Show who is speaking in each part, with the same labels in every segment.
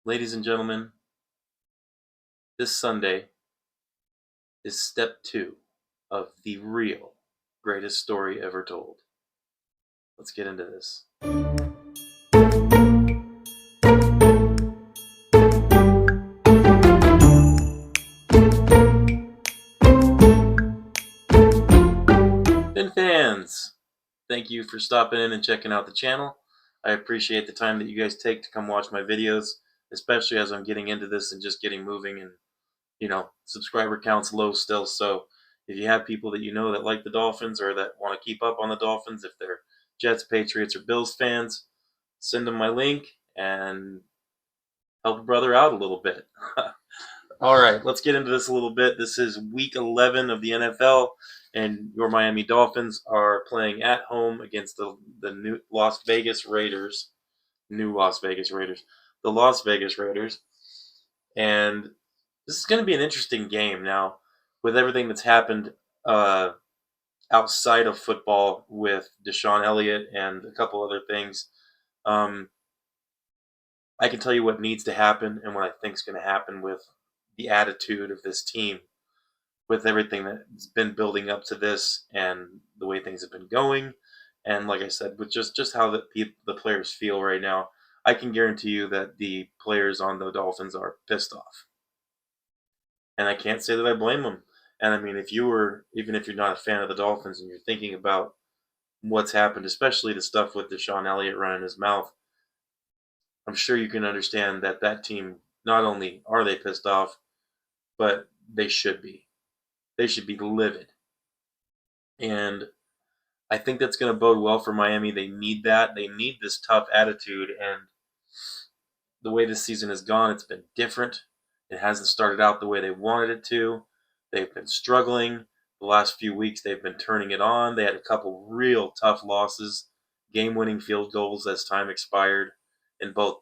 Speaker 1: Ladies and gentlemen, this Sunday is step 2 of the real greatest story ever told. Let's get into this. Fin fans, thank you for stopping in and checking out the channel. I appreciate the time that you guys take to come watch my videos, especially as I'm getting into this and just getting moving, and subscriber count's low still. So if you have people that you know that like the Dolphins or that want to keep up on the Dolphins, if they're Jets, Patriots, or Bills fans, send them my link and help a brother out a little bit. All right, let's get into this a little bit. This is week 11 of the NFL, and your Miami Dolphins are playing at home against the new Las Vegas Raiders. New Las Vegas Raiders. The Las Vegas Raiders. And this is going to be an interesting game now with everything that's happened uh, outside of football with Deshaun Elliott and a couple other things. Um, I can tell you what needs to happen and what I think is going to happen with the attitude of this team, with everything that's been building up to this and the way things have been going. And like I said, with just how the players feel right now, I can guarantee you that the players on the Dolphins are pissed off. And I can't say that I blame them. And I mean, even if you're not a fan of the Dolphins and you're thinking about what's happened, especially the stuff with Deshaun Elliott running his mouth, I'm sure you can understand that that team, not only are they pissed off, but they should be. They should be livid. And I think that's going to bode well for Miami. They need that. They need this tough attitude. And the way this season has gone, it's been different. It hasn't started out the way they wanted it to. They've been struggling. The last few weeks, they've been turning it on. They had a couple real tough losses, game-winning field goals as time expired in both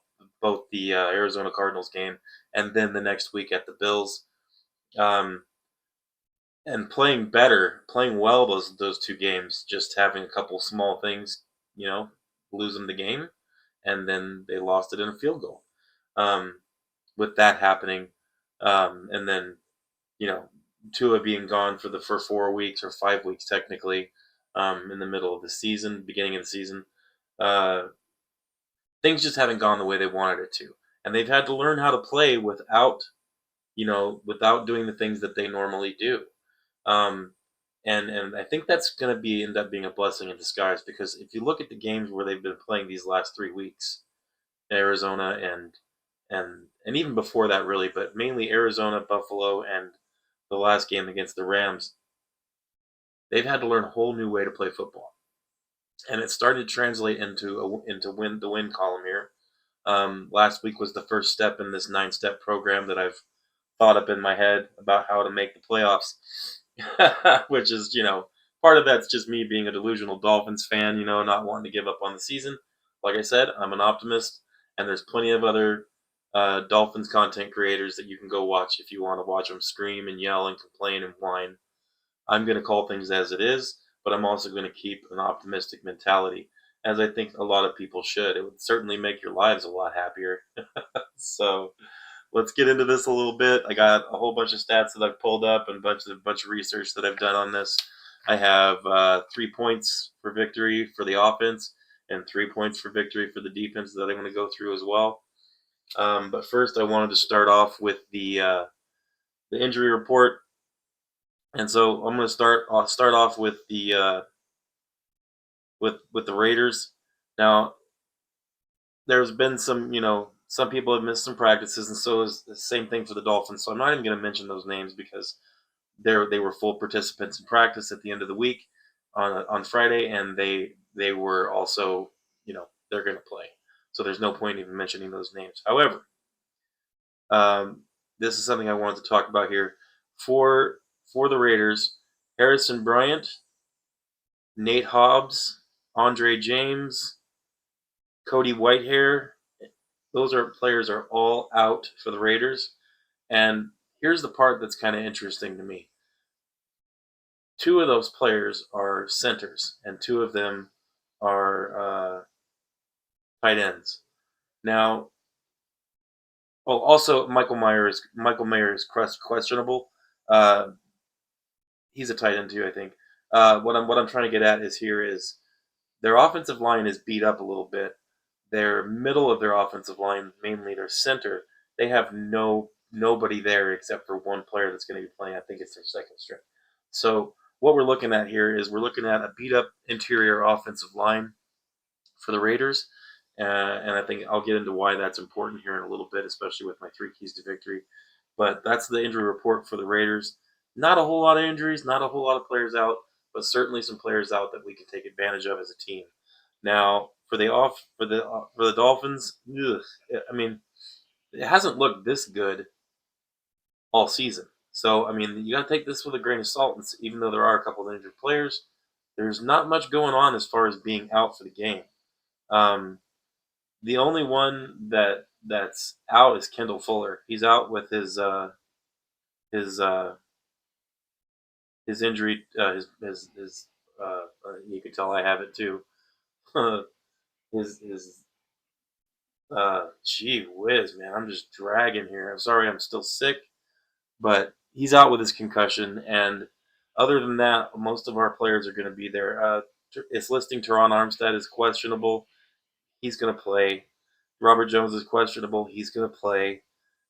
Speaker 1: the Arizona Cardinals game and then the next week at the Bills. Um, and playing better, playing well those two games, just having a couple small things, you know, lose them the game, and then they lost it in a field goal. Um, with that happening, and then Tua being gone for 4 weeks or 5 weeks technically, in the middle of the season, beginning of the season, uh, things just haven't gone the way they wanted it to, and they've had to learn how to play without doing the things that they normally do. Um, and I think that's going to be end up being a blessing in disguise, because if you look at the games where they've been playing these last 3 weeks, Arizona and even before that really, but mainly Arizona, Buffalo, and the last game against the Rams, they've had to learn a whole new way to play football, and it started to translate into the win column here. Last week was the first step in this 9-step program that I've thought up in my head about how to make the playoffs, which is, part of that's just me being a delusional Dolphins fan, not wanting to give up on the season. Like I said, I'm an optimist, and there's plenty of other Dolphins content creators that you can go watch if you want to watch them scream and yell and complain and whine. I'm going to call things as it is, but I'm also going to keep an optimistic mentality, as I think a lot of people should. It would certainly make your lives a lot happier. So let's get into this a little bit. I got a whole bunch of stats that I've pulled up and a bunch of research that I've done on this. I have 3 points for victory for the offense and 3 points for victory for the defense that I'm going to go through as well. But first, I wanted to start off with the injury report, and so I'm going to start off with the with the Raiders. Now, there's been some people have missed some practices, and so is the same thing for the Dolphins. So I'm not even going to mention those names because they were full participants in practice at the end of the week on Friday, and they were also, they're going to play. So there's no point even mentioning those names. However, this is something I wanted to talk about here for the Raiders. Harrison Bryant, Nate Hobbs, Andre James, Cody Whitehair, those players are all out for the Raiders. And here's the part that's kind of interesting to me. 2 of those players are centers, and 2 of them are tight ends. Now, Oh, also Michael Mayer is questionable. Uh, he's a tight end too, I think. What I'm trying to get at is their offensive line is beat up a little bit. Their middle of their offensive line, mainly their center, they have nobody there except for one player that's going to be playing. I think it's their second string. So what we're looking at here is we're looking at a beat up interior offensive line for the Raiders. And I think I'll get into why that's important here in a little bit, especially with my three keys to victory. But that's the injury report for the Raiders. Not a whole lot of injuries, not a whole lot of players out, but certainly some players out that we can take advantage of as a team. Now, for the Dolphins, ugh, I mean, it hasn't looked this good all season. So, I mean, you got to take this with a grain of salt. Even though there are a couple of injured players, there's not much going on as far as being out for the game. Um, the only one that's out is Kendall Fuller. He's out with his uh, his injury. You can tell I have it too. his Gee whiz, man, I'm just dragging here. I'm sorry, I'm still sick, but he's out with his concussion. And other than that, most of our players are going to be there. It's listing Teron Armstead is questionable. He's going to play. Robert Jones is questionable. He's going to play.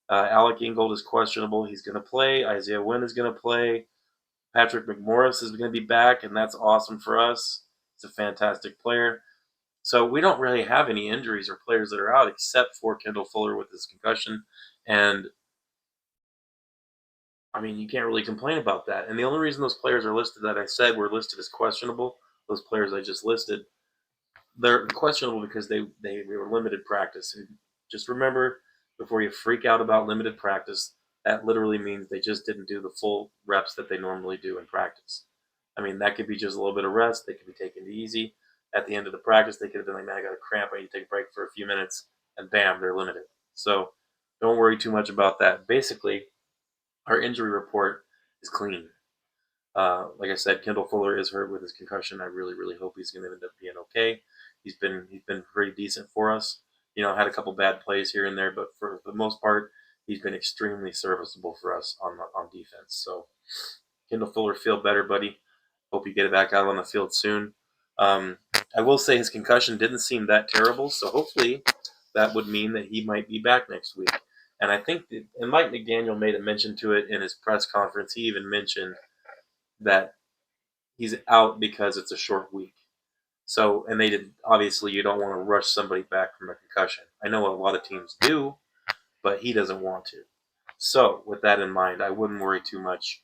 Speaker 1: Alec Ingold is questionable. He's going to play. Isaiah Wynn is going to play. Patrick McMorris is going to be back, and that's awesome for us. He's a fantastic player. So we don't really have any injuries or players that are out except for Kendall Fuller with his concussion. And I mean, you can't really complain about that. And the only reason those players are listed that I said were listed as questionable, those players I just listed, they're questionable because they were limited practice. And just remember, before you freak out about limited practice, that literally means they just didn't do the full reps that they normally do in practice. I mean, that could be just a little bit of rest. They could be taking it easy. At the end of the practice, they could have been like, man, I got a cramp. I need to take a break for a few minutes. And bam, they're limited. So don't worry too much about that. Basically, our injury report is clean. Like I said, Kendall Fuller is hurt with his concussion. I really, really hope he's going to end up being okay. He's been pretty decent for us. Had a couple bad plays here and there, but for the most part, he's been extremely serviceable for us on defense. So, Kendall Fuller, feel better, buddy. Hope you get it back out on the field soon. Um, I will say his concussion didn't seem that terrible, so hopefully that would mean that he might be back next week. And I think and Mike McDaniel made a mention to it in his press conference. He even mentioned that he's out because it's a short week. So, and they did, obviously, you don't want to rush somebody back from a concussion. I know a lot of teams do, but he doesn't want to. So, with that in mind, I wouldn't worry too much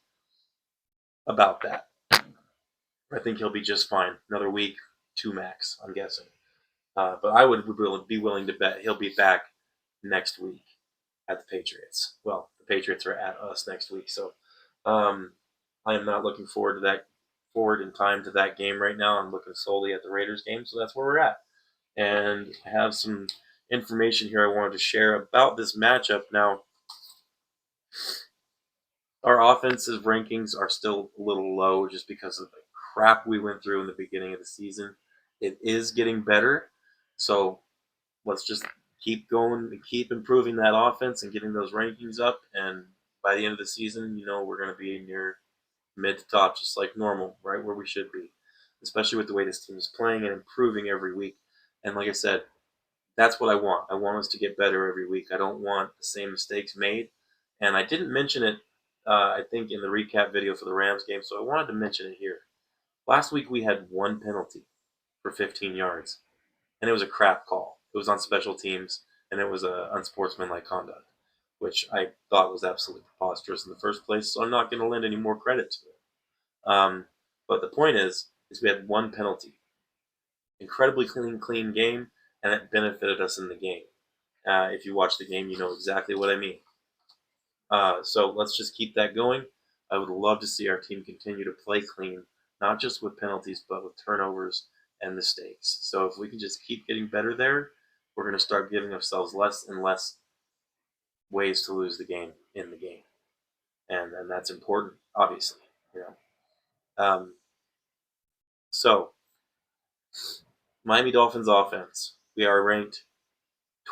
Speaker 1: about that. I think he'll be just fine. Another week, two max, I'm guessing. But I would be willing to bet he'll be back next week at the Patriots. Well, the Patriots are at us next week, so um, I am not looking forward in time to that game right now. I'm looking solely at the Raiders game, so that's where we're at. And I have some information here I wanted to share about this matchup. Now, our offensive rankings are still a little low just because of the crap we went through in the beginning of the season. It is getting better, so let's just keep going and keep improving that offense and getting those rankings up. And by the end of the season, we're going to be near mid to top, just like normal, right where we should be, especially with the way this team is playing and improving every week. And like I said, that's what I want. I want us to get better every week. I don't want the same mistakes made. And I didn't mention it, I think, in the recap video for the Rams game, so I wanted to mention it here. Last week we had one penalty for 15 yards, and it was a crap call. It was on special teams, and it was a unsportsmanlike conduct, which I thought was absolutely preposterous in the first place. So I'm not going to lend any more credit to it. But the point is we had one penalty, incredibly clean game, and it benefited us in the game. If you watch the game, you know exactly what I mean. So let's just keep that going. I would love to see our team continue to play clean, not just with penalties, but with turnovers and mistakes. So if we can just keep getting better there, we're going to start giving ourselves less and less ways to lose the game in the game. And that's important, obviously. You um, so, Miami Dolphins offense. We are ranked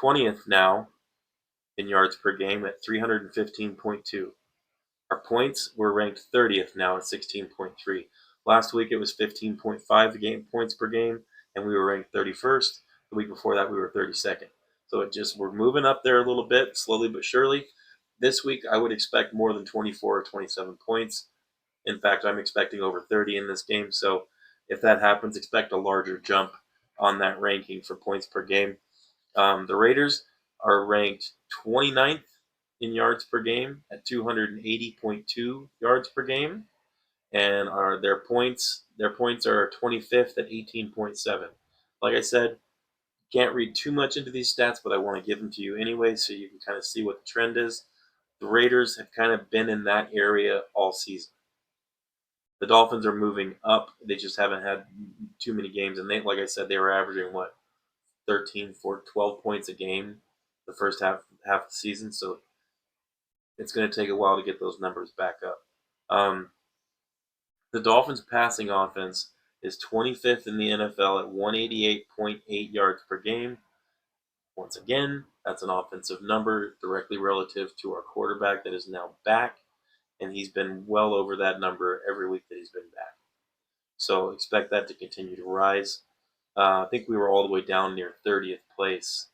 Speaker 1: 20th now in yards per game at 315.2. Our points were ranked 30th now at 16.3. Last week it was 15.5 points per game, and we were ranked 31st. The week before that we were 32nd. So we're moving up there a little bit, slowly but surely. This week I would expect more than 24 or 27 points. In fact, I'm expecting over 30 in this game. So if that happens, expect a larger jump on that ranking for points per game. The Raiders are ranked 29th in yards per game at 280.2 yards per game, and their points are 25th at 18.7. Like I said, can't read too much into these stats, but I want to give them to you anyway so you can kind of see what the trend is. The Raiders have kind of been in that area all season. The Dolphins are moving up. They just haven't had too many games, and like I said, they were averaging 13, 12 points a game the first half of the season. So it's going to take a while to get those numbers back up. The Dolphins' passing offense is 25th in the NFL at 188.8 yards per game. Once again, that's an offensive number directly relative to our quarterback that is now back, and he's been well over that number every week that he's been back. So expect that to continue to rise. I think we were all the way down near 30th place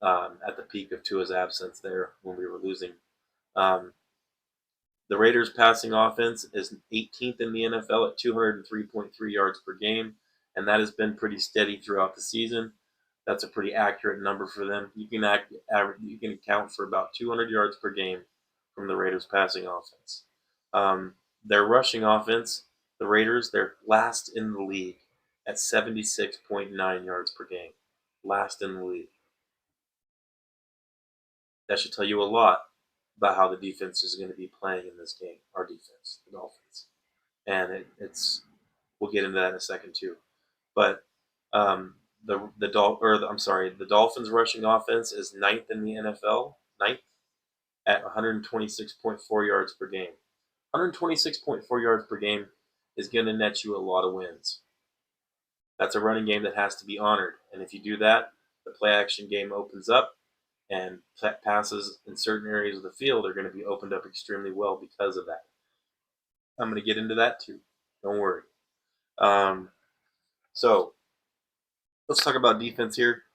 Speaker 1: at the peak of Tua's absence there when we were losing. The Raiders' passing offense is 18th in the NFL at 203.3 yards per game, and that has been pretty steady throughout the season. That's a pretty accurate number for them. You can account for about 200 yards per game from the Raiders' passing offense. Their rushing offense, the Raiders, they're last in the league at 76.9 yards per game. Last in the league. That should tell you a lot about how the defense is going to be playing in this game. Our defense, the Dolphins, and we'll get into that in a second too. But the Dolphins rushing offense is ninth in the NFL, ninth at 126.4 yards per game. 126.4 yards per game is going to net you a lot of wins. That's a running game that has to be honored, and if you do that, the play action game opens up, and passes in certain areas of the field are going to be opened up extremely well because of that. I'm going to get into that too. Don't worry. So let's talk about defense here.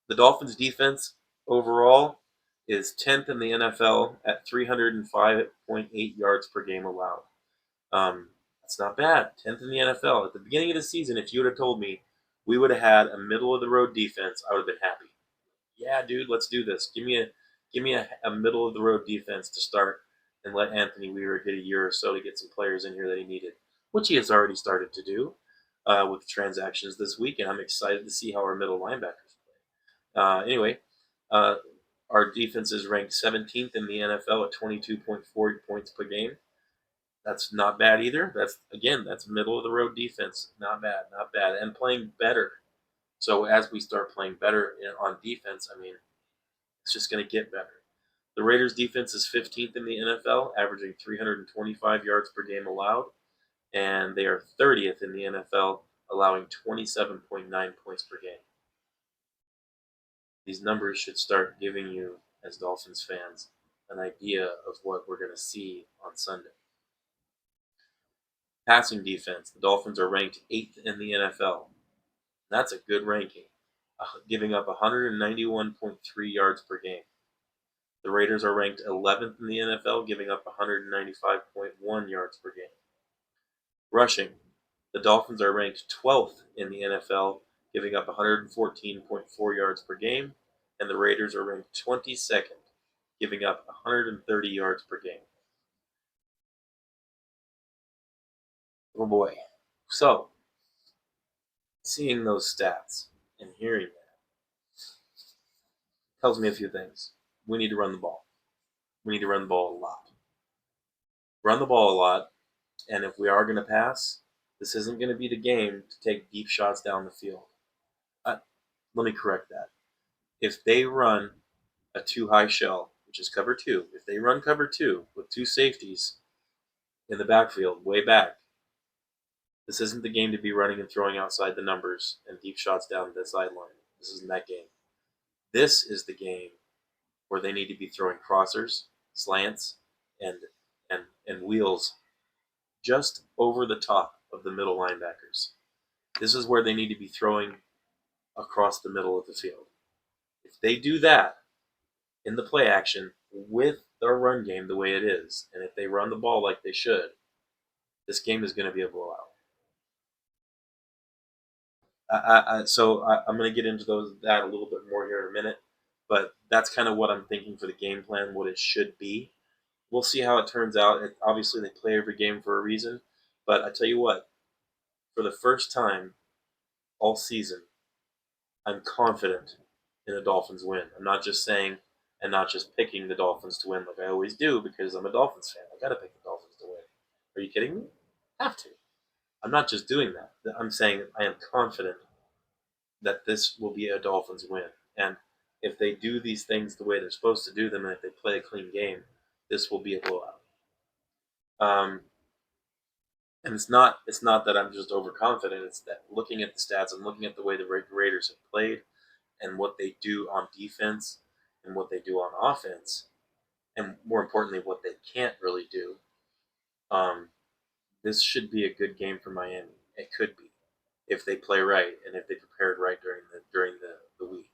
Speaker 1: The Dolphins' defense overall is 10th in the NFL at 305.8 yards per game allowed. That's not bad. 10th in the NFL. At the beginning of the season, if you would have told me we would have had a middle of the road defense, I would have been happy. Yeah, dude, let's do this. Give me a middle of the road defense to start, and let Anthony Weaver get a year or so to get some players in here that he needed, which he has already started to do with transactions this week, and I'm excited to see how our middle linebackers play. Anyway, our defense is ranked 17th in the NFL at 22.4 points per game. That's not bad either. That's middle of the road defense. Not bad, and playing better. So as we start playing better on defense, I mean, it's just going to get better. The Raiders' defense is 15th in the NFL, averaging 325 yards per game allowed, and they are 30th in the NFL, allowing 27.9 points per game. These numbers should start giving you, as Dolphins fans, an idea of what we're going to see on Sunday. Passing defense, the Dolphins are ranked 8th in the NFL. That's a good ranking, giving up 191.3 yards per game. The Raiders are ranked 11th in the NFL, giving up 195.1 yards per game. Rushing, the Dolphins are ranked 12th in the NFL, giving up 114.4 yards per game, and the Raiders are ranked 22nd, giving up 130 yards per game. Oh boy. So, seeing those stats and hearing that tells me a few things. We need to run the ball. We need to run the ball a lot. Run the ball a lot, and if we are going to pass, this isn't going to be the game to take deep shots down the field. Let me correct that. If they run a too high shell, which is cover two, if they run cover two with two safeties in the backfield, way back, this isn't the game to be running and throwing outside the numbers and deep shots down the sideline. This isn't that game. This is the game where they need to be throwing crossers, slants, and and wheels just over the top of the middle linebackers. This is where they need to be throwing across the middle of the field. If they do that in the play action with their run game the way it is, and if they run the ball like they should, this game is going to be a blowout. I'm going to get into that a little bit more here in a minute, but that's kind of what I'm thinking for the game plan, what it should be. We'll see how it turns out. Obviously, they play every game for a reason, but I tell you what, for the first time all season, I'm confident in a Dolphins win. I'm not just saying and not just picking the Dolphins to win like I always do because I'm a Dolphins fan. I got to pick the Dolphins to win. Are you kidding me? Have to. I'm not just doing that. I'm saying I am confident that this will be a Dolphins win. And if they do these things the way they're supposed to do them, and if they play a clean game, this will be a blowout. And it's not that I'm just overconfident. It's that looking at the stats and looking at the way the Raiders have played and what they do on defense and what they do on offense, and more importantly, what they can't really do. Um, this should be a good game for Miami. It could be if they play right and if they prepared right during the week.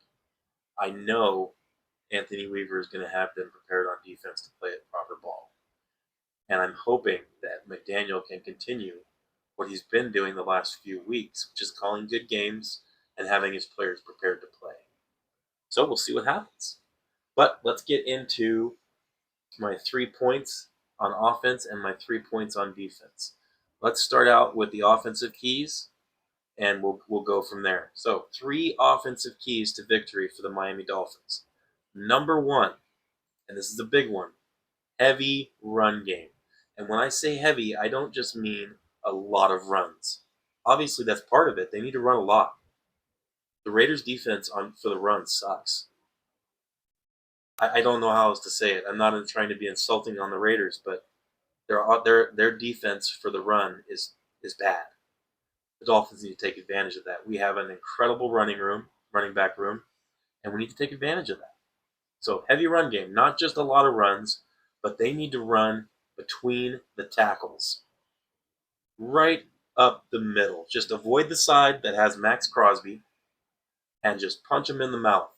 Speaker 1: I know Anthony Weaver is going to have them prepared on defense to play a proper ball. And I'm hoping that McDaniel can continue what he's been doing the last few weeks, which is calling good games and having his players prepared to play. So we'll see what happens. But let's get into my 3 points on offense and my 3 points on defense. Let's start out with the offensive keys, and we'll go from there. So 3 offensive keys to victory for the Miami Dolphins. Number 1, and this is a big one, heavy run game. And when I say heavy, I don't just mean a lot of runs. Obviously, that's part of it. They need to run a lot. The Raiders' defense for the run sucks. I don't know how else to say it. I'm not trying to be insulting on the Raiders, but their defense for the run is bad. The Dolphins need to take advantage of that. We have an incredible running back room, and we need to take advantage of that. So heavy run game, not just a lot of runs, but they need to run between the tackles, right up the middle. Just avoid the side that has Max Crosby, and just punch them in the mouth.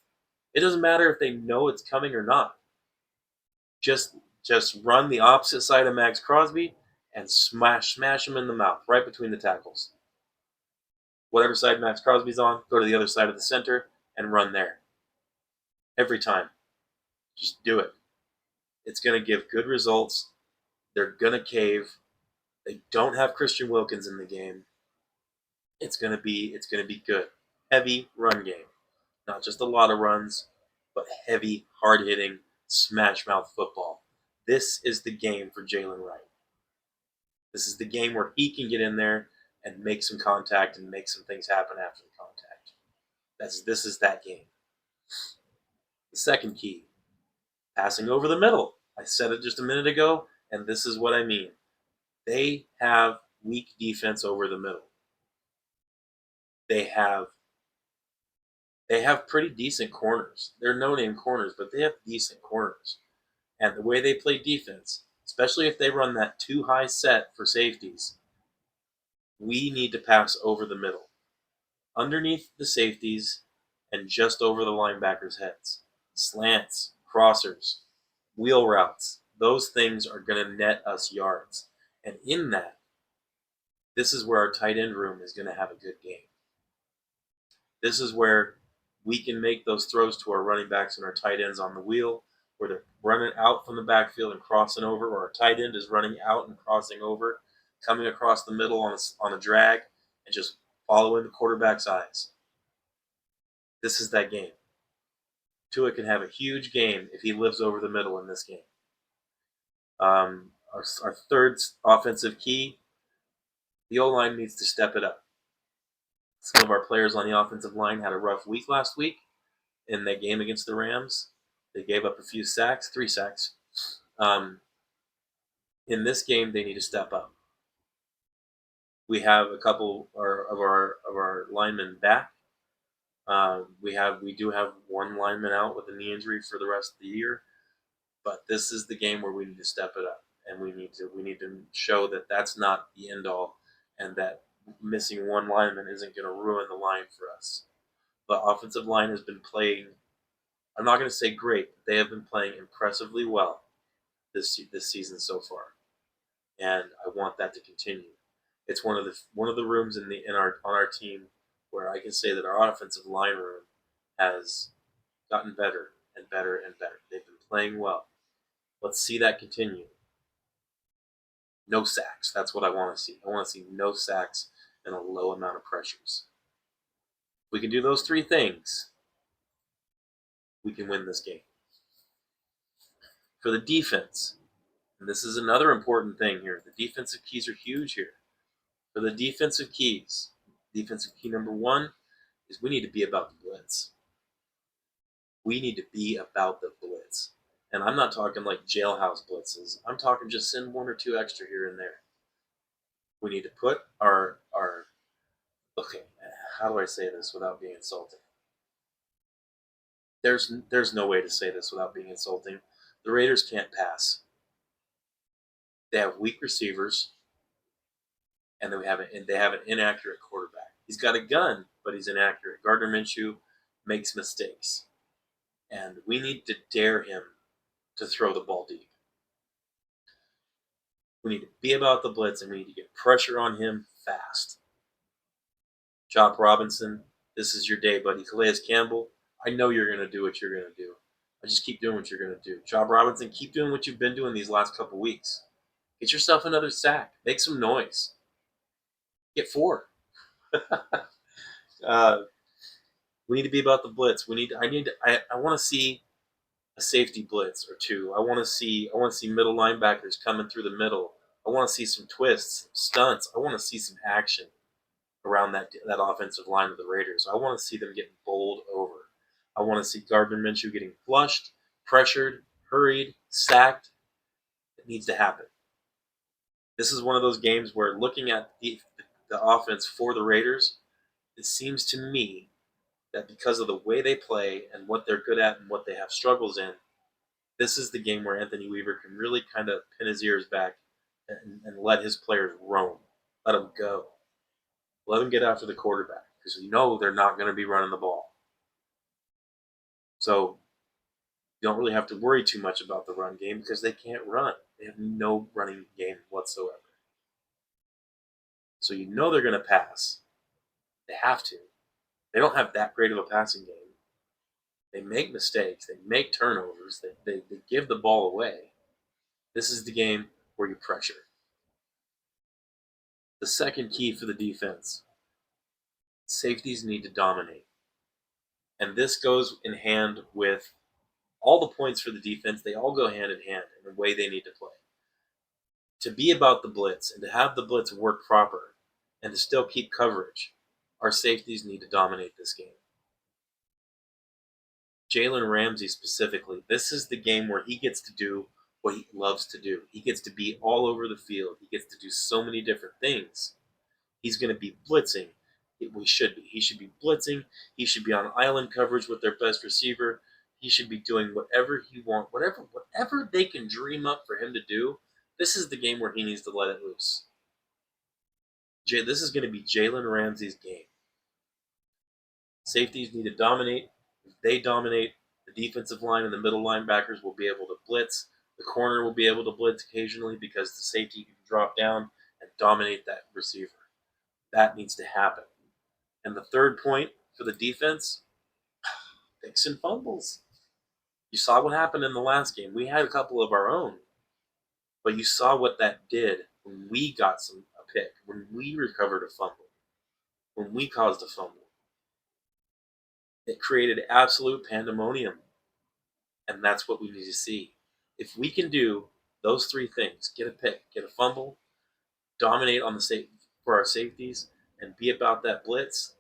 Speaker 1: It doesn't matter if they know it's coming or not. Just run the opposite side of Max Crosby and smash him in the mouth, right between the tackles. Whatever side Max Crosby's on, go to the other side of the center and run there. Every time. Just do it. It's going to give good results. They're going to cave. They don't have Christian Wilkins in the game. It's going to be good. Heavy run game. Not just a lot of runs, but heavy, hard-hitting, smash-mouth football. This is the game for Jalen Wright. This is the game where he can get in there and make some contact and make some things happen after the contact. This is that game. The second key, passing over the middle. I said it just a minute ago, and this is what I mean. They have weak defense over the middle. They have pretty decent corners. They're no-name corners, but they have decent corners. And the way they play defense, especially if they run that too high set for safeties, we need to pass over the middle, underneath the safeties, and just over the linebackers' heads. Slants, crossers, wheel routes, those things are going to net us yards. And in that, this is where our tight end room is going to have a good game. This is where we can make those throws to our running backs and our tight ends on the wheel, where they're running out from the backfield and crossing over, or our tight end is running out and crossing over, coming across the middle on a drag, and just following the quarterback's eyes. This is that game. Tua can have a huge game if he lives over the middle in this game. Our third offensive key, the O-line needs to step it up. Some of our players on the offensive line had a rough week last week in that game against the Rams. They gave up a few sacks, 3 sacks. In this game, they need to step up. We have a couple of our linemen back. We do have one lineman out with a knee injury for the rest of the year, but this is the game where we need to step it up, and we need to show that that's not the end all, and that missing one lineman isn't going to ruin the line for us. The offensive line has been playing. I'm not going to say great. But they have been playing impressively well this season so far, and I want that to continue. It's one of the rooms in our on our team where I can say that our offensive line room has gotten better and better and better. They've been playing well. Let's see that continue. No sacks. That's what I want to see. I want to see no sacks and a low amount of pressures. If we can do those three things, we can win this game. For the defense, and this is another important thing here, the defensive keys are huge here. For the defensive key number one is we need to be about the blitz. We need to be about the blitz. And I'm not talking like jailhouse blitzes. I'm talking just send one or two extra here and there. We need to put our okay, how do I say this without being insulting? There's no way to say this without being insulting. The Raiders can't pass. They have weak receivers, and they have an inaccurate quarterback. He's got a gun, but he's inaccurate. Gardner Minshew makes mistakes, and we need to dare him to throw the ball deep. We need to be about the blitz, and we need to get pressure on him fast. Chop Robinson, this is your day, buddy. Calais Campbell, I know you're going to do what you're going to do. I just keep doing what you're going to do. Chop Robinson, keep doing what you've been doing these last couple weeks. Get yourself another sack. Make some noise. Get 4. We need to be about the blitz. I want to see a safety blitz or two. I want to see middle linebackers coming through the middle. I want to see some twists, some stunts. I want to see some action around that offensive line of the Raiders. I want to see them getting bowled over. I want to see Gardner Minshew getting flushed, pressured, hurried, sacked. It needs to happen. This is one of those games where looking at the offense for the Raiders, it seems to me that because of the way they play and what they're good at and what they have struggles in, this is the game where Anthony Weaver can really kind of pin his ears back and let his players roam. Let them go. Let them get after the quarterback because we know they're not going to be running the ball. So you don't really have to worry too much about the run game because they can't run. They have no running game whatsoever. So you know they're going to pass. They have to. They don't have that great of a passing game. They make mistakes. They make turnovers. They give the ball away. This is the game where you pressure. The second key for the defense, safeties need to dominate. And this goes in hand with all the points for the defense. They all go hand in hand in the way they need to play. To be about the blitz and to have the blitz work proper and to still keep coverage, our safeties need to dominate this game. Jalen Ramsey specifically, this is the game where he gets to do what he loves to do. He gets to be all over the field. He gets to do so many different things. He's going to be blitzing. He should be. He should be blitzing. He should be on island coverage with their best receiver. He should be doing whatever he wants, whatever they can dream up for him to do. This is the game where he needs to let it loose. This is going to be Jalen Ramsey's game. Safeties need to dominate. If they dominate, the defensive line and the middle linebackers will be able to blitz. The corner will be able to blitz occasionally because the safety can drop down and dominate that receiver. That needs to happen. And the third point for the defense, picks and fumbles. You saw what happened in the last game. We had a couple of our own, but you saw what that did when we got a pick, when we recovered a fumble, when we caused a fumble. It created absolute pandemonium, and that's what we need to see. If we can do those three things, get a pick, get a fumble, dominate on for our safeties, and be about that blitz,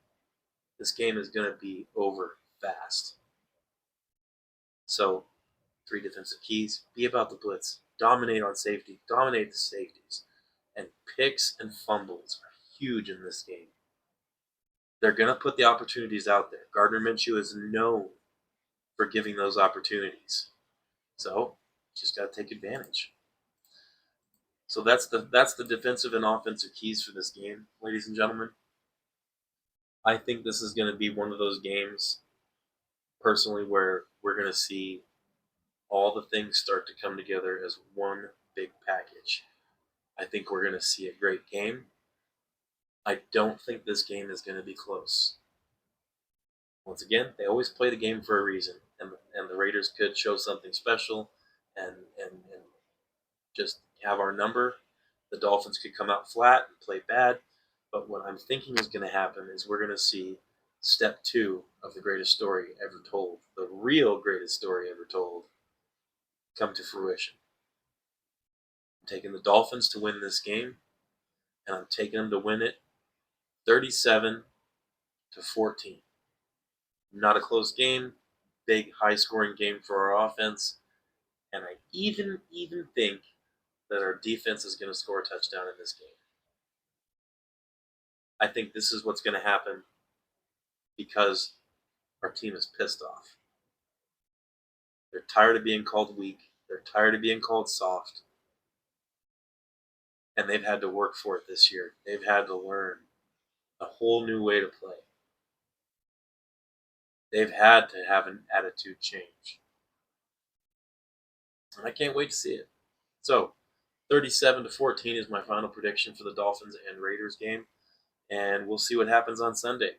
Speaker 1: this game is going to be over fast. So, 3 defensive keys, be about the blitz, dominate on safety, dominate the safeties, and picks and fumbles are huge in this game. They're going to put the opportunities out there. Gardner Minshew is known for giving those opportunities. So, just got to take advantage. So that's the defensive and offensive keys for this game, ladies and gentlemen. I think this is going to be one of those games, personally, where we're going to see all the things start to come together as one big package. I think we're going to see a great game. I don't think this game is going to be close. Once again, they always play the game for a reason, and the Raiders could show something special and just have our number. The Dolphins could come out flat and play bad. But what I'm thinking is going to happen is we're going to see step 2 of the greatest story ever told, the real greatest story ever told, come to fruition. I'm taking the Dolphins to win this game, and I'm taking them to win it 37-14. Not a close game, big high-scoring game for our offense, and I even think that our defense is going to score a touchdown in this game. I think this is what's going to happen because our team is pissed off. They're tired of being called weak. They're tired of being called soft. And they've had to work for it this year. They've had to learn a whole new way to play. They've had to have an attitude change. And I can't wait to see it. So, 37-14 is my final prediction for the Dolphins and Raiders game. And we'll see what happens on Sunday.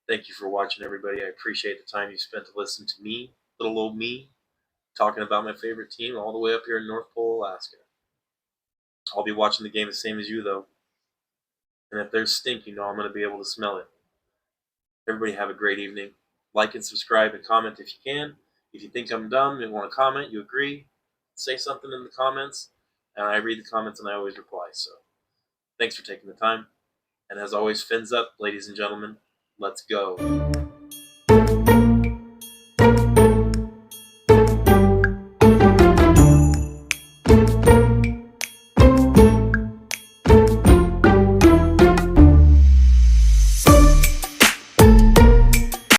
Speaker 1: Thank you for watching, everybody. I appreciate the time you spent to listen to me, little old me, talking about my favorite team all the way up here in North Pole, Alaska. I'll be watching the game the same as you, though. And if there's stink, you know I'm going to be able to smell it. Everybody have a great evening. Like and subscribe and comment if you can. If you think I'm dumb and want to comment, you agree, say something in the comments. And I read the comments and I always reply. So thanks for taking the time. And as always, fins up, ladies and gentlemen. Let's go.